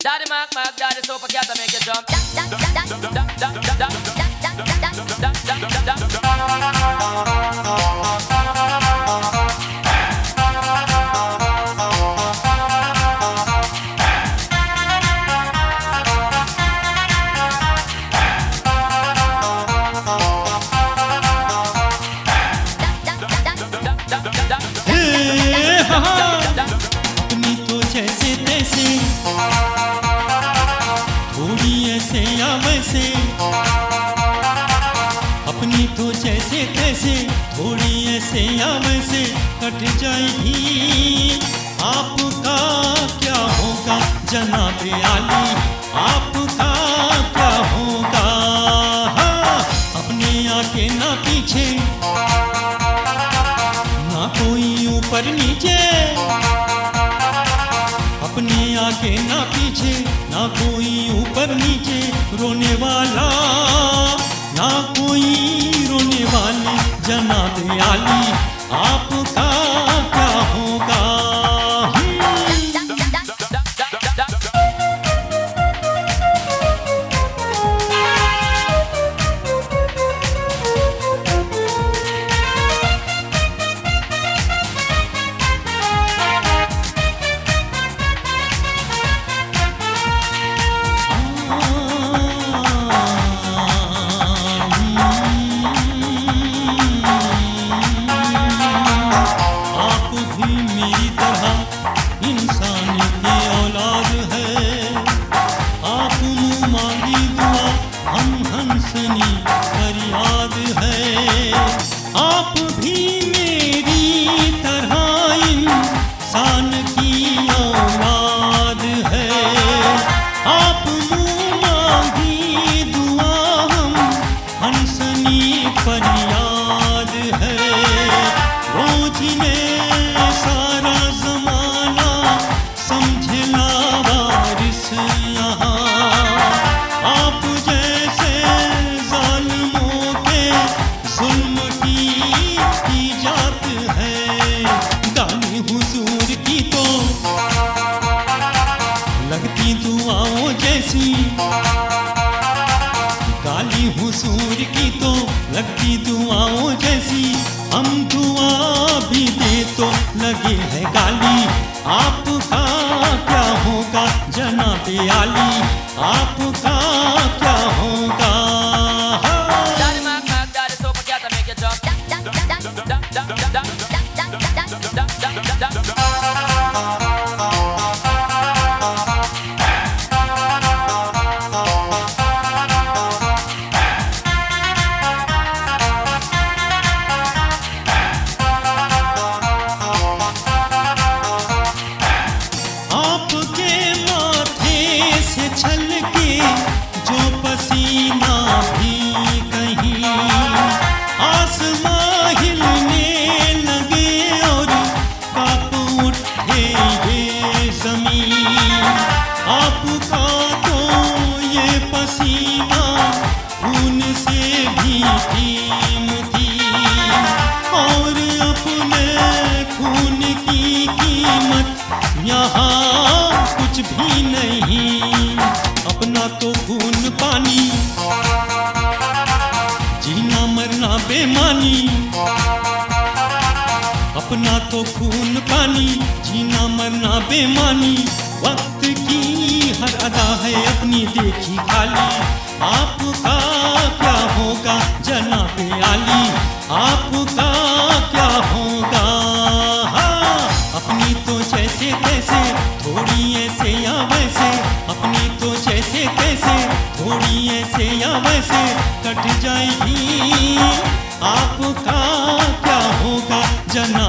Daddy Mark, Daddy Super Cat, make you jump. अपनी तो जैसे तैसे थोड़ी ऐसे या वैसे, अपनी तो जैसे तैसे थोड़ी ऐसे या वैसे कट जाएगी। आपका क्या होगा जनाबे आली, आपका क्या होगा। हाँ, अपने आगे ना पीछे ना कोई ऊपर नीचे, अपने आगे ना पीछे ना कोई ऊपर नीचे, रोने वाला ना कोई रोने वाली जनाबे आली, आपका क्या होगा। फरियाद है आप भी मेरी तरह इंसान की औलाद है, आप मुँह मांगी दुआ हम हंसनी फरियाद है। वो जिन्हें सारा जमाना समझे लावारिस यहाँ, आप जैसे जालिमों के जुल्म की जात है। गाली हुजूर की तो लगती दुआओं जैसी, गाली हुजूर की तो लगती दुआओं जैसी, हम दुआ भी दे तो लगे है गाली। आपका क्या होगा जनाबे आली, आपका क्या होगा। Daddy Mark, Daddy Super Cat, make you jump. आपके माथे से छलके जो पसीना भी कहीं, आसमां हिलने लगे और कांप उठे ये ज़मीन। आपका तो ये पसीना खून से भी कीमती, और अपने खून की कीमत यहाँ कुछ भी नहीं। अपना तो खून पानी, जीना मरना बेमानी, अपना तो खून पानी, जीना मरना बेमानी। वक्त की हर अदा है अपनी देखी खाली, आपका क्या होगा जनाबे आली, आपका क्या होगा। हाँ, अपनी तो जैसे तैसे थोड़ी ऐसे या वैसे, अपनी तो जैसे तैसे थोड़ी ऐसे या वैसे कट जाएगी। आपका क्या होगा जना